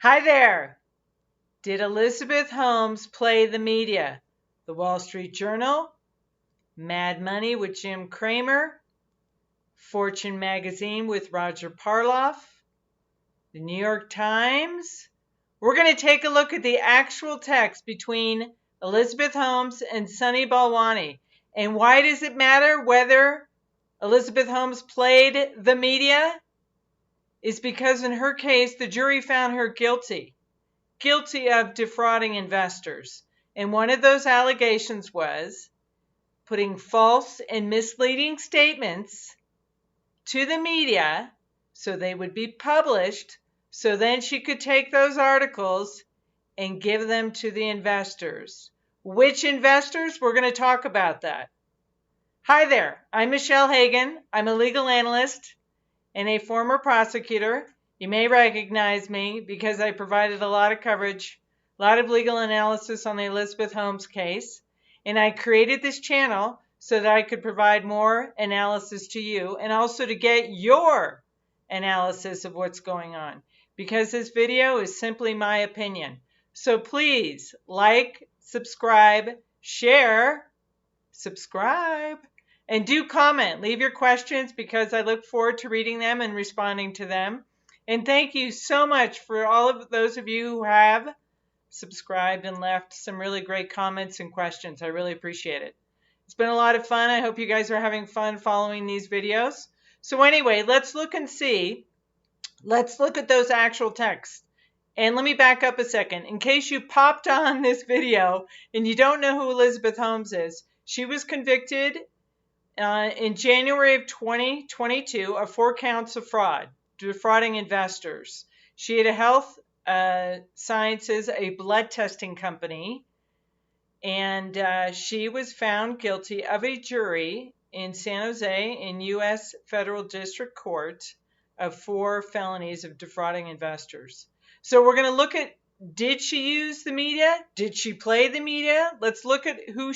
Hi there. Did Elizabeth Holmes play the media? The Wall Street Journal, Mad Money with Jim Cramer, Fortune magazine with Roger Parloff, the New York Times. We're going to take a look at the actual text between Elizabeth Holmes and Sunny Balwani. And why does it matter whether Elizabeth Holmes played the media? It's because in her case, the jury found her guilty of defrauding investors. And one of those allegations was putting false and misleading statements to the media so they would be published, so then she could take those articles and give them to the investors. Which investors? We're going to talk about that. Hi there, I'm Michele Hagan. I'm a legal analyst and a former prosecutor. You may recognize me because I provided a lot of coverage, a lot of legal analysis on the Elizabeth Holmes case. And I created this channel so that I could provide more analysis to you and also to get your analysis of what's going on. Because this video is simply my opinion. So please like, subscribe, share, subscribe. And do comment, leave your questions because I look forward to reading them and responding to them. And thank you so much for all of those of you who have subscribed and left some really great comments and questions. I really appreciate it. It's been a lot of fun. I hope you guys are having fun following these videos. So anyway, let's look and see. Let's look at those actual texts. And let me back up a second. In case you popped on this video and you don't know who Elizabeth Holmes is, she was convicted in January of 2022 of 4 counts of fraud, defrauding investors. She had a health sciences, a blood testing company, and she was found guilty of a jury in San Jose in U.S. Federal District Court of 4 felonies of defrauding investors. So we're going to look at, did she use the media? Did she play the media? Let's look at who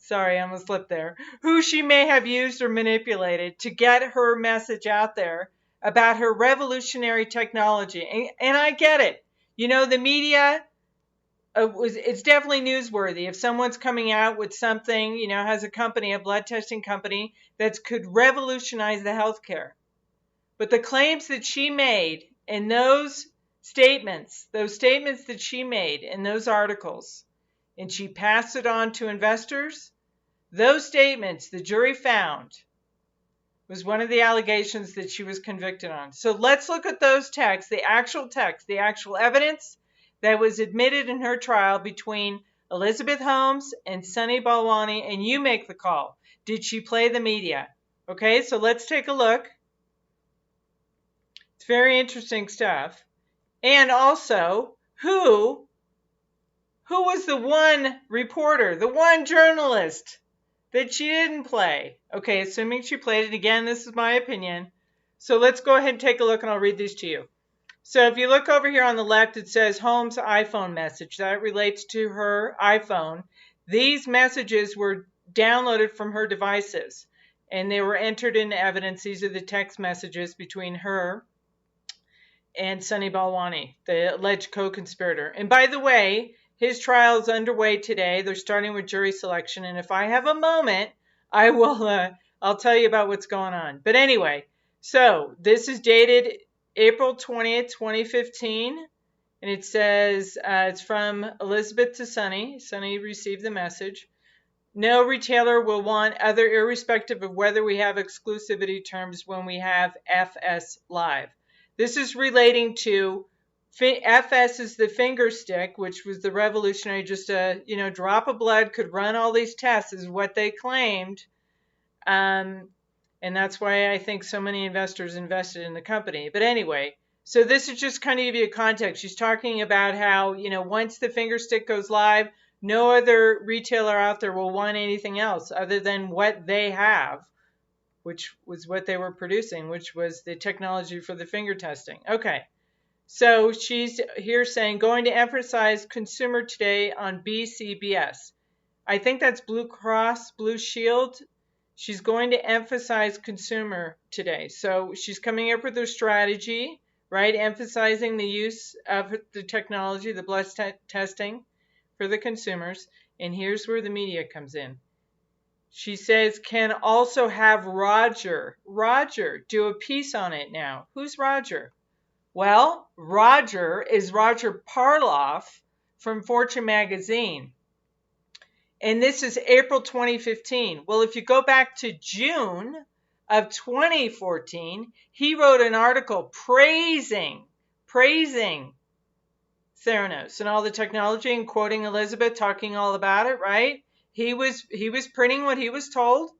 sorry, I almost slipped there. Who she may have used or manipulated to get her message out there about her revolutionary technology. And I get it. You know, the media, it's definitely newsworthy. If someone's coming out with something, you know, has a company, a blood testing company, that could revolutionize the healthcare. But the claims that she made and those statements that she made in those articles, and she passed it on to investors, those statements the jury found was one of the allegations that she was convicted on. So let's look at those texts, the actual evidence that was admitted in her trial between Elizabeth Holmes and Sunny Balwani, and you make the call. Did she play the media? Okay, so let's take a look. It's very interesting stuff. And also, who was the one reporter, the one journalist that she didn't play? Okay, assuming she played it. Again, this is my opinion. So let's go ahead and take a look, and I'll read these to you. So if you look over here on the left, it says Holmes' iPhone message. That relates to her iPhone. These messages were downloaded from her devices, and they were entered into evidence. These are the text messages between her and Sunny Balwani, the alleged co-conspirator. And by the way, his trial is underway today. They're starting with jury selection. And if I have a moment, I will, I'll tell you about what's going on. But anyway, so this is dated April 20th, 2015. And it says, it's from Elizabeth to Sunny. Sunny received the message. No retailer will want other irrespective of whether we have exclusivity terms when we have FS Live. This is relating to FS is the finger stick, which was the revolutionary, just a drop of blood could run all these tests, is what they claimed. And that's why I think so many investors invested in the company. But anyway, so this is just kind of give you a context. She's talking about how, once the finger stick goes live, no other retailer out there will want anything else other than what they have, which was what they were producing, which was the technology for the finger testing. Okay. So she's here saying, going to emphasize consumer today on BCBS. I think that's Blue Cross Blue Shield. She's going to emphasize consumer today. So she's coming up with her strategy right? Emphasizing the use of the technology, the blood testing for the consumers. And here's where the media comes in. She says, can also have Roger do a piece on it now. Who's Roger? Well, Roger is Roger Parloff from Fortune magazine. And this is April 2015. Well, if you go back to June of 2014, he wrote an article praising Theranos and all the technology and quoting Elizabeth, talking all about it, right? He was printing what he was told,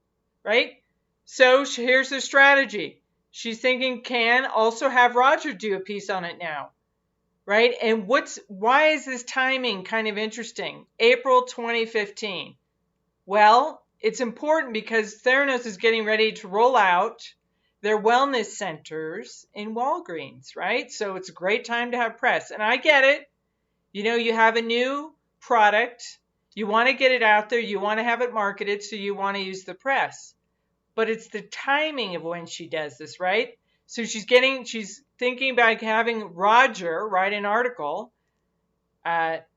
right? So here's the strategy. She's thinking, can also have Roger do a piece on it now, right? And why is this timing kind of interesting? April 2015. Well, it's important because Theranos is getting ready to roll out their wellness centers in Walgreens, right? So it's a great time to have press. And I get it. You know, you have a new product. You want to get it out there. You want to have it marketed, so you want to use the press. But it's the timing of when she does this, right? So she's thinking about having Roger write an article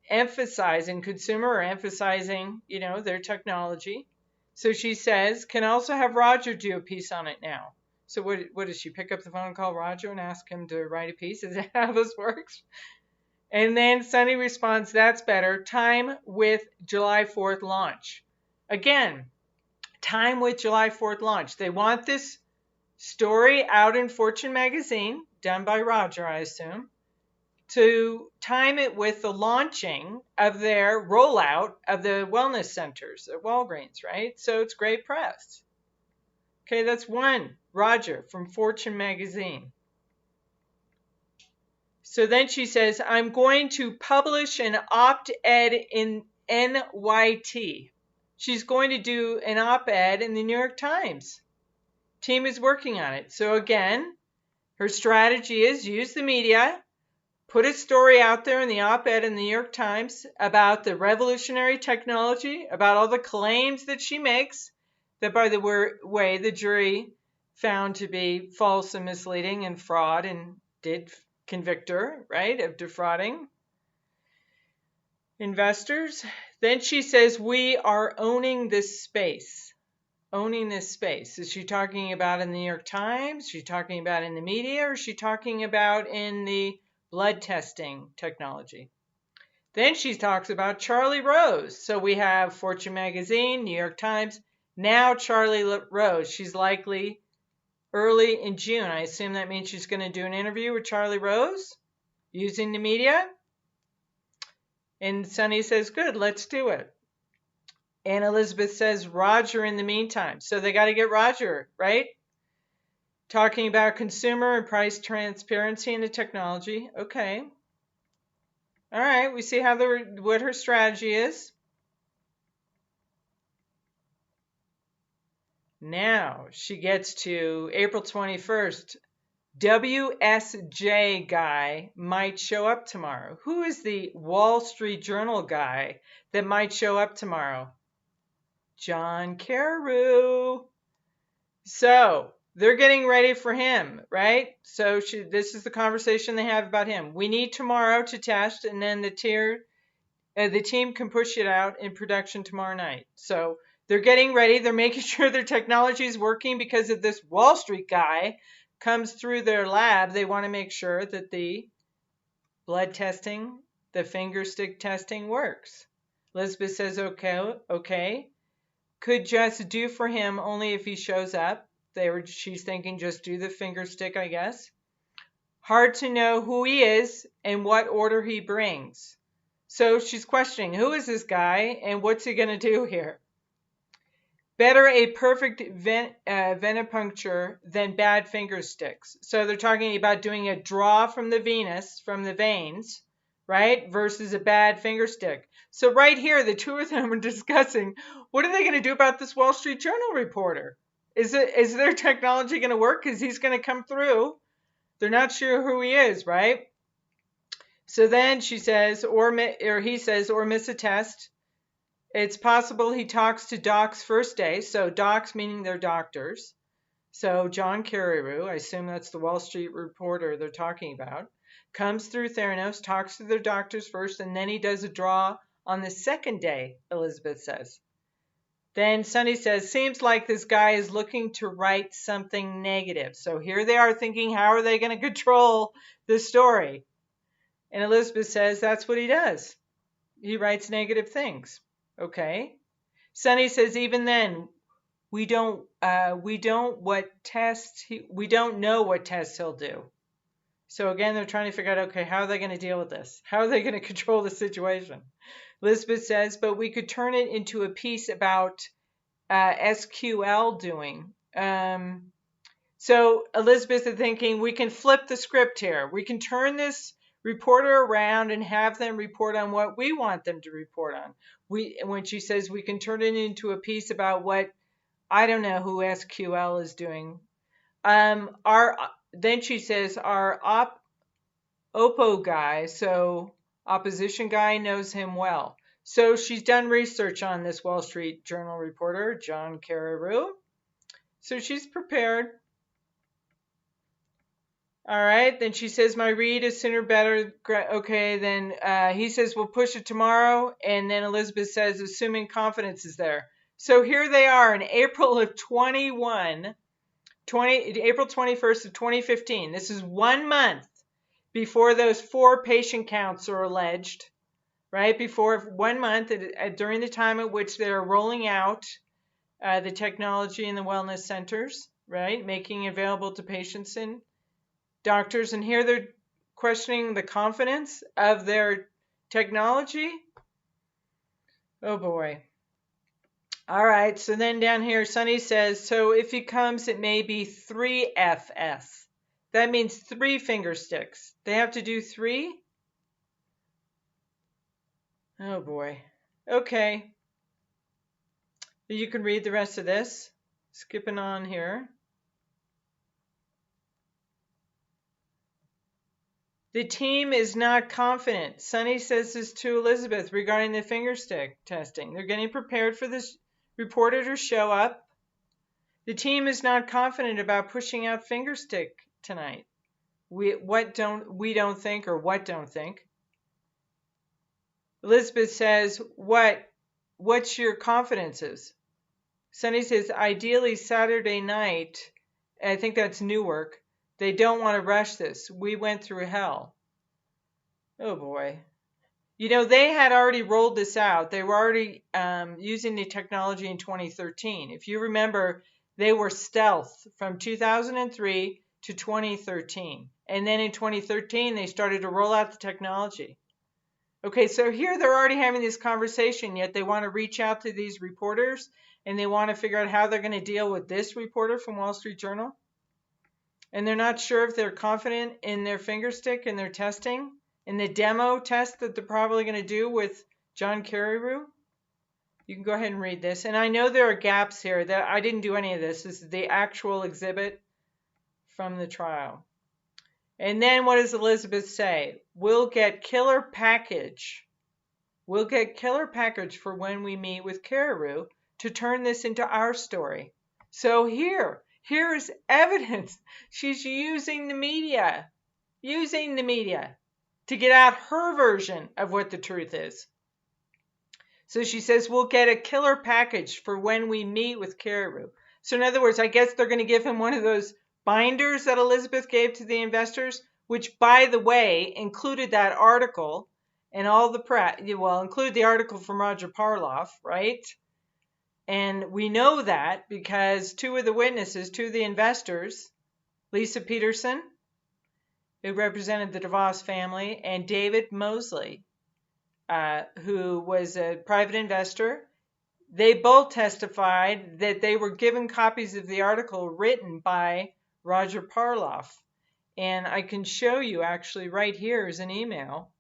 emphasizing their technology. So she says, can also have Roger do a piece on it now. So what does she pick up the phone and call Roger and ask him to write a piece? Is that how this works? And then Sunny responds, that's better. Time with July 4th launch. Again, time with July 4th launch. They want this story out in Fortune magazine, done by Roger, I assume, to time it with the launching of their rollout of the wellness centers at Walgreens, right? So it's great press. Okay, that's one. Roger from Fortune magazine. So then she says, I'm going to publish an op-ed in NYT. She's going to do an op-ed in the New York Times. Team is working on it. So again, her strategy is use the media, put a story out there in the op-ed in the New York Times about the revolutionary technology, about all the claims that she makes, that by the way, the jury found to be false and misleading and fraud and did convict her, right, of defrauding investors. Then she says, we are owning this space. Owning this space. Is she talking about in the New York Times? Is she talking about in the media? Or is she talking about in the blood testing technology? Then she talks about Charlie Rose. So we have Fortune magazine, New York Times. Now Charlie Rose. She's likely early in June. I assume that means she's going to do an interview with Charlie Rose using the media. And Sunny says, good, let's do it. And Elizabeth says, Roger in the meantime. So they got to get Roger, right? Talking about consumer and price transparency in the technology. Okay. All right, we see what her strategy is. Now she gets to April 21st. WSJ guy might show up tomorrow. Who is the Wall Street Journal guy that might show up tomorrow? John Carreyrou. So they're getting ready for him, right? So this is the conversation they have about him. We need tomorrow to test, and then the team can push it out in production tomorrow night. So they're getting ready. They're making sure their technology is working because if this Wall Street guy comes through their lab, they want to make sure that the blood testing, the finger stick testing works. Elizabeth says, okay. Could just do for him only if he shows up. She's thinking just do the finger stick, I guess. Hard to know who he is and what order he brings. So she's questioning, who is this guy and what's he going to do here? Better a perfect venipuncture than bad finger sticks. So they're talking about doing a draw from the venous, from the veins, right, versus a bad finger stick. So right here, the two of them are discussing, what are they going to do about this Wall Street Journal reporter? Is their technology going to work? Because he's going to come through. They're not sure who he is, right? So then she says, or he says, or miss a test. It's possible he talks to docs first day. So docs meaning they're doctors. So John Carreyrou, I assume that's the Wall Street reporter they're talking about, comes through Theranos, talks to their doctors first, and then he does a draw on the second day, Elizabeth says. Then Sunny says, seems like this guy is looking to write something negative. So here they are thinking, how are they going to control the story? And Elizabeth says, that's what he does. He writes negative things. Okay. Sunny says, even then, we don't know what tests he'll do. So again, they're trying to figure out, okay, how are they going to deal with this? How are they going to control the situation? Elizabeth says, but we could turn it into a piece about SQL doing. So Elizabeth is thinking, we can flip the script here. We can turn this reporter around and have them report on what we want them to report on. When she says we can turn it into a piece about what, I don't know who SQL is doing. Then she says our Oppo guy, so opposition guy, knows him well. So she's done research on this Wall Street Journal reporter, John Carreyrou. So she's prepared. All right, then she says, my read is sooner better. Okay, then he says, we'll push it tomorrow. And then Elizabeth says, assuming confidence is there. So here they are in April of April 21st of 2015. This is 1 month before those 4 patient counts are alleged, right? Before 1 month, during the time at which they're rolling out the technology in the wellness centers, right? Making available to patients and doctors. And here they're questioning the confidence of their technology. Oh boy. All right, so then down here, Sunny says, so if he comes, it may be 3 FS. That means 3 finger sticks. They have to do 3? Oh boy. Okay. You can read the rest of this. Skipping on here. The team is not confident. Sunny says this to Elizabeth regarding the finger stick testing. They're getting prepared for this reporter to show up. The team is not confident about pushing out finger stick tonight. We don't think. Elizabeth says, what's your confidences? Sunny says, ideally Saturday night. I think that's Newark. They don't want to rush this. We went through hell. Oh boy. You know, they had already rolled this out. They were already using the technology in 2013. If you remember, they were stealth from 2003 to 2013. And then in 2013, they started to roll out the technology. Okay, so here they're already having this conversation, yet they want to reach out to these reporters and they want to figure out how they're going to deal with this reporter from Wall Street Journal. And they're not sure if they're confident in their finger stick and their testing, in the demo test that they're probably going to do with John Carreyrou. You can go ahead and read this. And I know there are gaps here. That I didn't do any of this. This is the actual exhibit from the trial. And then what does Elizabeth say? We'll get killer package. We'll get killer package for when we meet with Carreyrou to turn this into our story. So here's evidence. She's using the media to get out her version of what the truth is. So she says, we'll get a killer package for when we meet with Carreyrou. So in other words, I guess they're going to give him one of those binders that Elizabeth gave to the investors, which, by the way, included that article and all the press. Well, include the article from Roger Parloff, right? And we know that because 2 of the witnesses, 2 of the investors, Lisa Peterson, who represented the DeVoss family, and Daniel Mosley, who was a private investor, they both testified that they were given copies of the article written by Roger Parloff. And I can show you actually right here is an email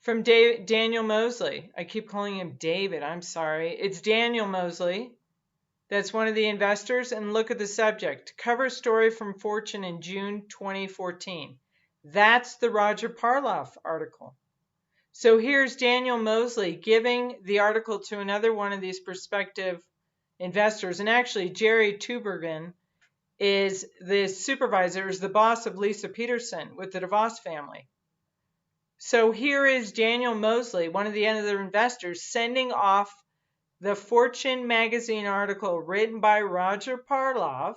from Daniel Mosley. I keep calling him David. I'm sorry. It's Daniel Mosley. That's one of the investors. And look at the subject. Cover story from Fortune in June 2014. That's the Roger Parloff article. So here's Daniel Mosley giving the article to another one of these prospective investors. And actually, Jerry Tubergen is the supervisor, is the boss of Lisa Peterson with the DeVoss family. So here is Daniel Mosley, one of the other investors, sending off the Fortune magazine article written by Roger Parloff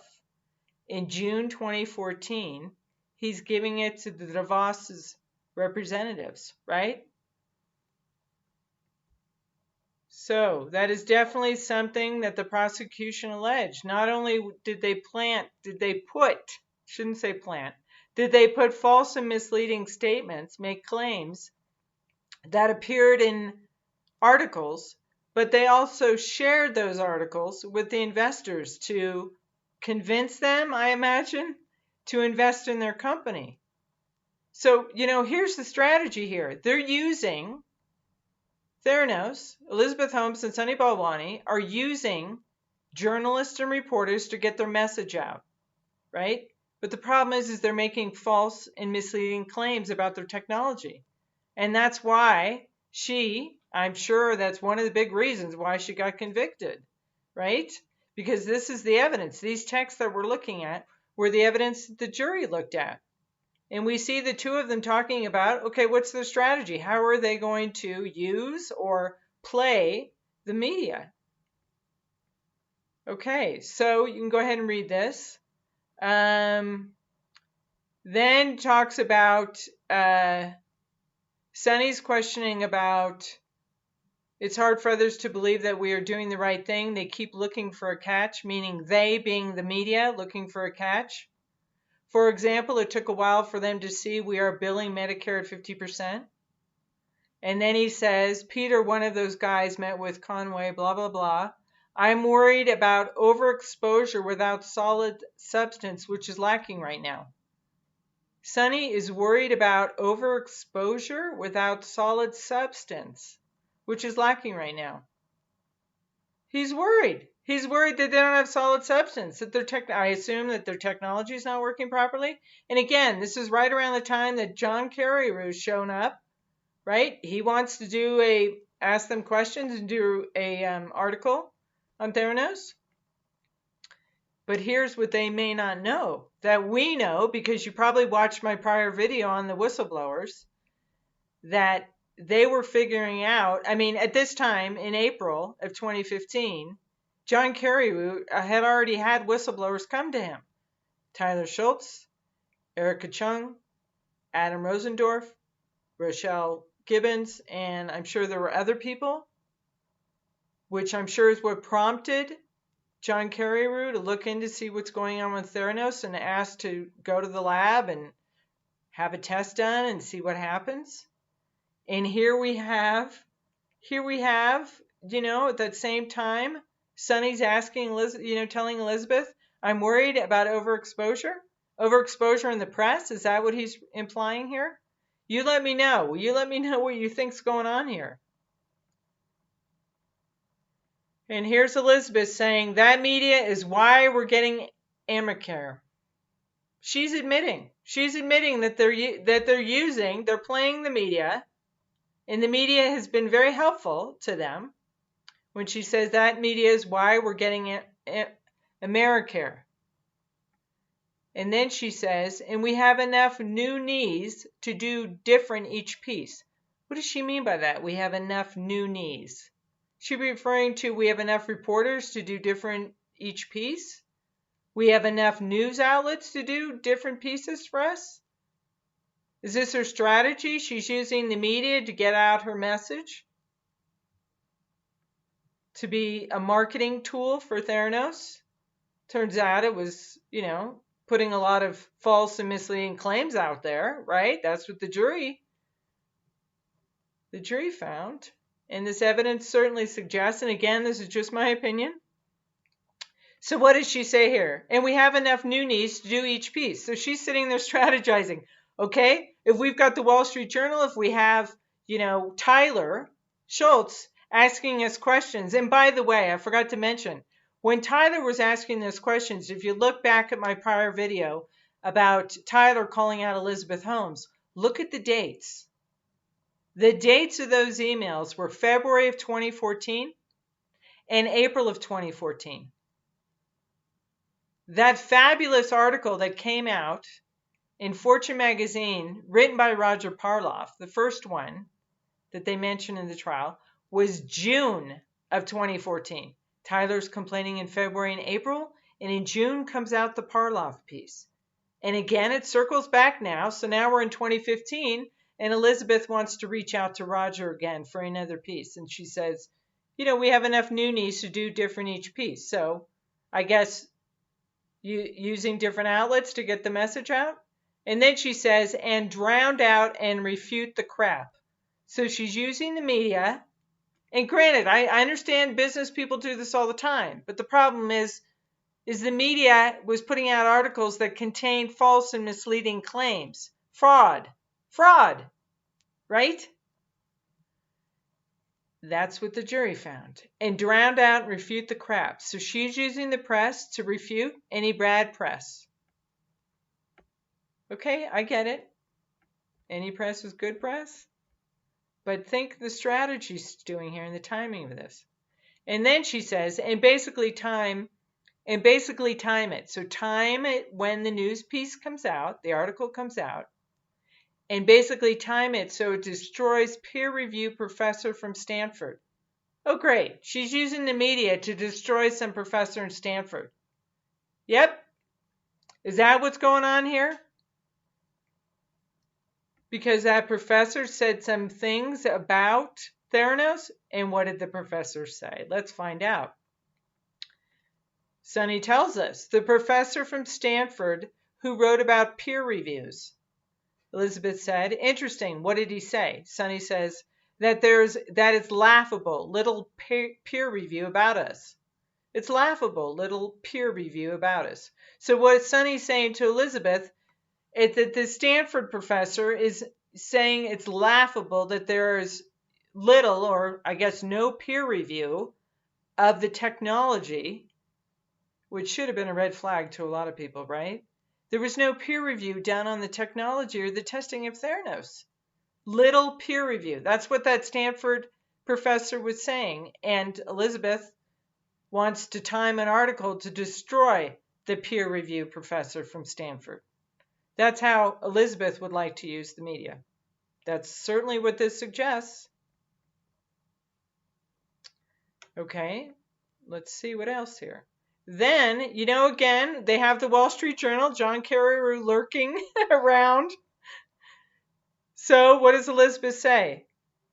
in June 2014. He's giving it to the DeVoss's representatives, right? So that is definitely something that the prosecution alleged. Not only did they put false and misleading statements, make claims that appeared in articles, but they also shared those articles with the investors to convince them, I imagine, to invest in their company. So, here's the strategy here. They're using Theranos, Elizabeth Holmes, and Sunny Balwani are using journalists and reporters to get their message out, right? But the problem is they're making false and misleading claims about their technology. And that's why I'm sure that's one of the big reasons why she got convicted, right? Because this is the evidence. These texts that we're looking at were the evidence that the jury looked at. And we see the two of them talking about, okay, what's their strategy? How are they going to use or play the media? Okay, so you can go ahead and read this. Then talks about Sunny's questioning about, it's hard for others to believe that we are doing the right thing. They keep looking for a catch, meaning they being the media looking for a catch. For example, it took a while for them to see we are billing Medicare at 50%. And then he says, Peter, one of those guys, met with Conway, blah, blah, blah. I'm worried about overexposure without solid substance, which is lacking right now. Sunny is worried about overexposure without solid substance, which is lacking right now. He's worried. He's worried that they don't have solid substance, that I assume that their technology is not working properly. And again, this is right around the time that John Carreyrou has shown up, right? He wants to ask them questions and do a article on Theranos. But here's what they may not know, that we know, because you probably watched my prior video on the whistleblowers, that they were figuring out, at this time in April of 2015, John Carreyrou had already had whistleblowers come to him. Tyler Schultz, Erica Chung, Adam Rosendorf, Rochelle Gibbons, and I'm sure there were other people, which I'm sure is what prompted John Carreyrou to look in to see what's going on with Theranos and ask to go to the lab and have a test done and see what happens. And here we have, at that same time, Sunny's asking, telling Elizabeth, I'm worried about overexposure in the press. Is that what he's implying here? You let me know. Will you let me know what you think's going on here? And here's Elizabeth saying that media is why we're getting Amicare. She's admitting that they're playing the media, and the media has been very helpful to them when she says that media is why we're getting Amicare. And then she says, and we have enough new knees to do different each piece. What does she mean by that? We have enough new knees. She be referring to we have enough reporters to do different each piece? We have enough news outlets to do different pieces for us? Is this her strategy? She's using the media to get out her message? To be a marketing tool for Theranos? Turns out it was, putting a lot of false and misleading claims out there, right? That's what the jury found. And this evidence certainly suggests, and again, this is just my opinion. So what does she say here? And we have enough new knees to do each piece. So she's sitting there strategizing. Okay, if we've got the Wall Street Journal, if we have, Tyler Schultz asking us questions. And by the way, I forgot to mention, when Tyler was asking those questions, if you look back at my prior video about Tyler calling out Elizabeth Holmes, look at the dates. The dates of those emails were February of 2014 and April of 2014. That fabulous article that came out in Fortune magazine, written by Roger Parloff, the first one that they mentioned in the trial, was June of 2014. Tyler's complaining in February and April, and in June comes out the Parloff piece. And again, it circles back now. So now we're in 2015, and Elizabeth wants to reach out to Roger again for another piece. And she says, we have enough news to do different each piece. So I guess using different outlets to get the message out. And then she says, and drowned out and refute the crap. So she's using the media. And granted, I understand business people do this all the time. But the problem is the media was putting out articles that contained false and misleading claims. Fraud, right? That's what the jury found. And drowned out and refute the crap. So she's using the press to refute any bad press. Okay, I get it. Any press is good press. But think the strategy she's doing here and the timing of this. And then she says, and basically time it. So time it when the news piece comes out, the article comes out, and basically time it so it destroys peer review professor from Stanford. Oh, great. She's using the media to destroy some professor in Stanford. Yep. Is that what's going on here? Because that professor said some things about Theranos, and what did the professor say? Let's find out. Sunny tells us, the professor from Stanford who wrote about peer reviews. Elizabeth said, interesting, what did he say? Sunny says that it's laughable, little peer review about us. It's laughable, little peer review about us. So what Sunny's saying to Elizabeth is that the Stanford professor is saying it's laughable that there's little, or I guess no, peer review of the technology, which should have been a red flag to a lot of people, right? There was no peer review done on the technology or the testing of Theranos. Little peer review. That's what that Stanford professor was saying. And Elizabeth wants to time an article to destroy the peer review professor from Stanford. That's how Elizabeth would like to use the media. That's certainly what this suggests. Okay, let's see what else here. Then, again, they have the Wall Street Journal, John Carreyrou lurking around. So what does Elizabeth say?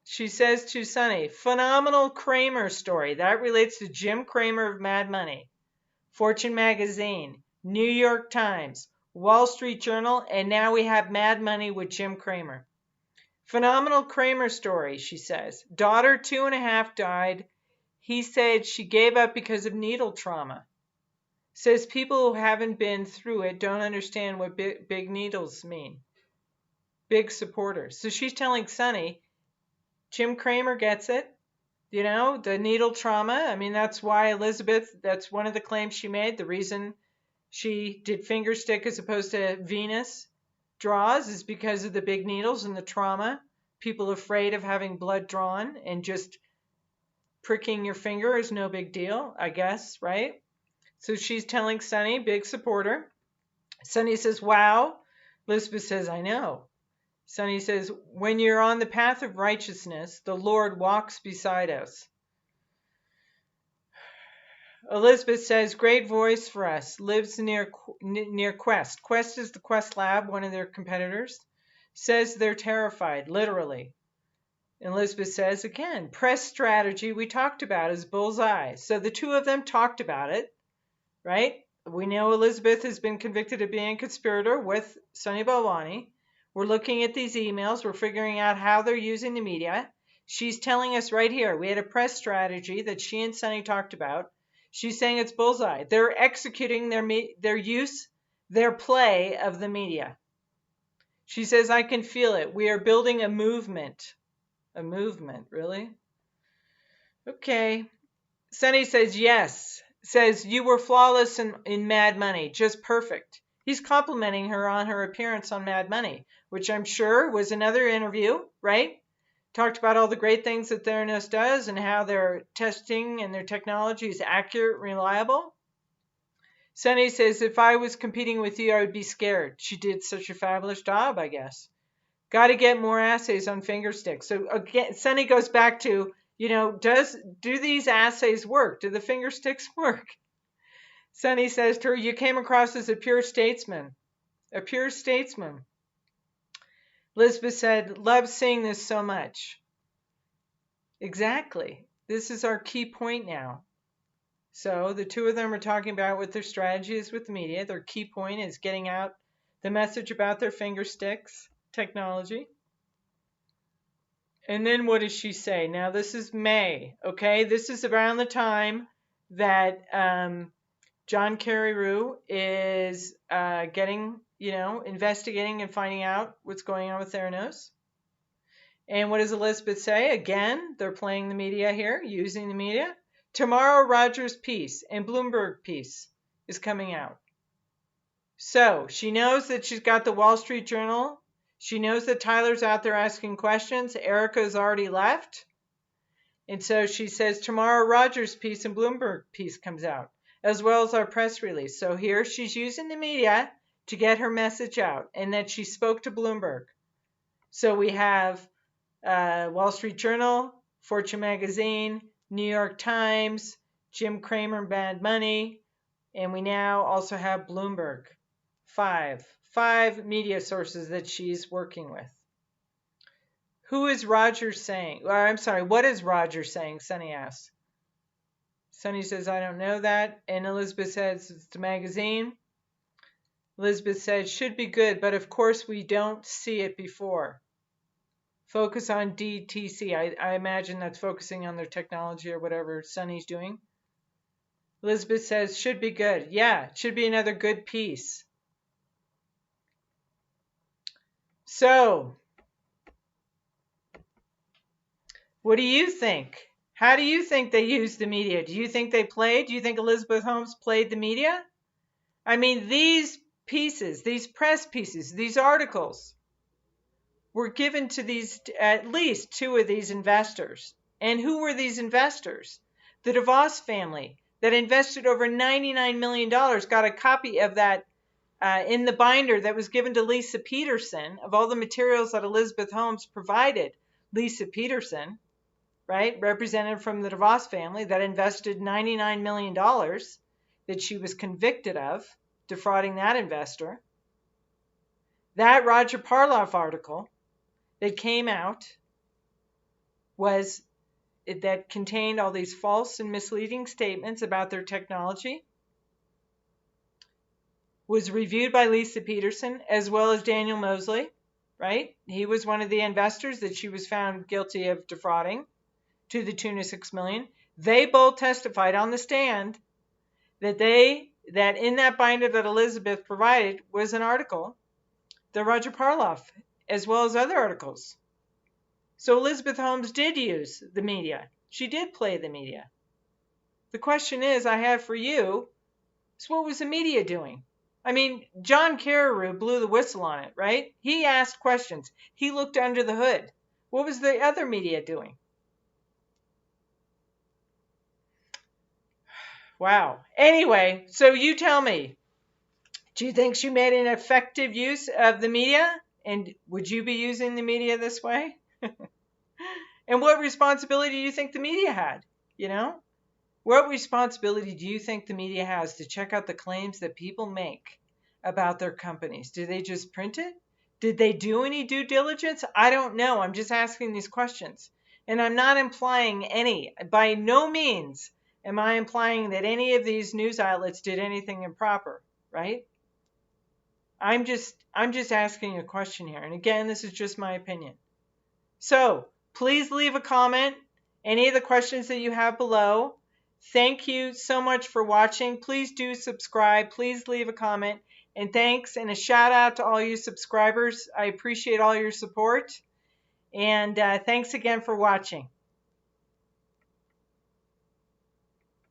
She says to Sunny, phenomenal Cramer story. That relates to Jim Cramer of Mad Money. Fortune magazine, New York Times, Wall Street Journal, and now we have Mad Money with Jim Cramer. Phenomenal Cramer story, she says. Daughter 2.5 died. He said she gave up because of needle trauma. Says people who haven't been through it don't understand what big needles mean. Big supporter. So she's telling Sunny, Jim Cramer gets it. The needle trauma. I mean, that's why Elizabeth, that's one of the claims she made. The reason she did finger stick as opposed to venous draws is because of the big needles and the trauma. People afraid of having blood drawn, and just pricking your finger is no big deal, I guess, right? So she's telling Sunny, big supporter. Sunny says, wow. Elizabeth says, I know. Sunny says, when you're on the path of righteousness, the Lord walks beside us. Elizabeth says, great voice for us. Lives near Quest. Quest is the Quest Lab, one of their competitors. Says they're terrified, literally. And Elizabeth says, again, press strategy we talked about is bullseye. So the two of them talked about it, right? We know Elizabeth has been convicted of being a conspirator with Sunny Balwani. We're looking at these emails. We're figuring out how they're using the media. She's telling us right here, we had a press strategy that she and Sunny talked about. She's saying it's bullseye. They're executing their play of the media. She says, I can feel it. We are building a movement. A movement, really? Okay. Sunny says, yes. Says, you were flawless in Mad Money. Just perfect. He's complimenting her on her appearance on Mad Money, which I'm sure was another interview, right? talked about all the great things that Theranos does and how their testing and their technology is accurate and reliable. Sunny says, if I was competing with you, I would be scared. She did such a fabulous job, I guess. Got to get more assays on finger sticks. So again, Sunny goes back to, do these assays work? Do the finger sticks work? Sunny says to her, you came across as a pure statesman. A pure statesman. Elizabeth said, love seeing this so much. Exactly. This is our key point now. So the two of them are talking about what their strategy is with the media. Their key point is getting out the message about their finger sticks technology. And then what does she say? Now this is May, okay? This is around the time that John Carreyrou is investigating and finding out what's going on with Theranos. And what does Elizabeth say? Again, they're playing the media here, using the media. Tomorrow, Roger's piece and Bloomberg piece is coming out. So she knows that she's got the Wall Street Journal. She knows that Tyler's out there asking questions. Erica's already left. And so she says, tomorrow, Roger's piece and Bloomberg piece comes out, as well as our press release. So here she's using the media to get her message out, and that she spoke to Bloomberg. So we have Wall Street Journal, Fortune Magazine, New York Times, Jim Cramer, Mad Money, and we now also have Bloomberg. Five media sources that she's working with. Who is Roger saying? Or, I'm sorry, what is Roger saying? Sunny asks. Sunny says, I don't know that. And Elizabeth says, it's the magazine. Elizabeth says, should be good, but of course we don't see it before. Focus on DTC. I imagine that's focusing on their technology or whatever Sunny's doing. Elizabeth says, should be good. Yeah, it should be another good piece. So, what do you think? How do you think they used the media? Do you think they played? Do you think Elizabeth Holmes played the media? I mean, these pieces, these press pieces, these articles were given to these, at least two of these investors. And who were these investors? The DeVoss family that invested over $99 million got a copy of that in the binder that was given to Lisa Peterson of all the materials that Elizabeth Holmes provided Lisa Peterson, right, represented from the DeVoss family that invested $99 million that she was convicted of, defrauding that investor. That Roger Parloff article that came out that contained all these false and misleading statements about their technology, was reviewed by Lisa Peterson as well as Daniel Mosley, right? He was one of the investors that she was found guilty of defrauding to the tune of $6 million. They both testified on the stand that in that binder that Elizabeth provided was an article that Roger Parloff, as well as other articles. So Elizabeth Holmes did use the media. She did play the media. The question is, I have for you, is what was the media doing? I mean, John Carreyrou blew the whistle on it, right? He asked questions. He looked under the hood. What was the other media doing? Wow. Anyway, so you tell me, do you think she made an effective use of the media? And would you be using the media this way? And what responsibility do you think the media had? What responsibility do you think the media has to check out the claims that people make about their companies? Do they just print it? Did they do any due diligence? I don't know. I'm just asking these questions. And I'm not implying any. By no means am I implying that any of these news outlets did anything improper, right? I'm just asking a question here. And again, this is just my opinion. So please leave a comment. Any of the questions that you have below. Thank you so much for watching. Please do subscribe. Please leave a comment. And thanks and a shout out to all you subscribers. I appreciate all your support. And thanks again for watching.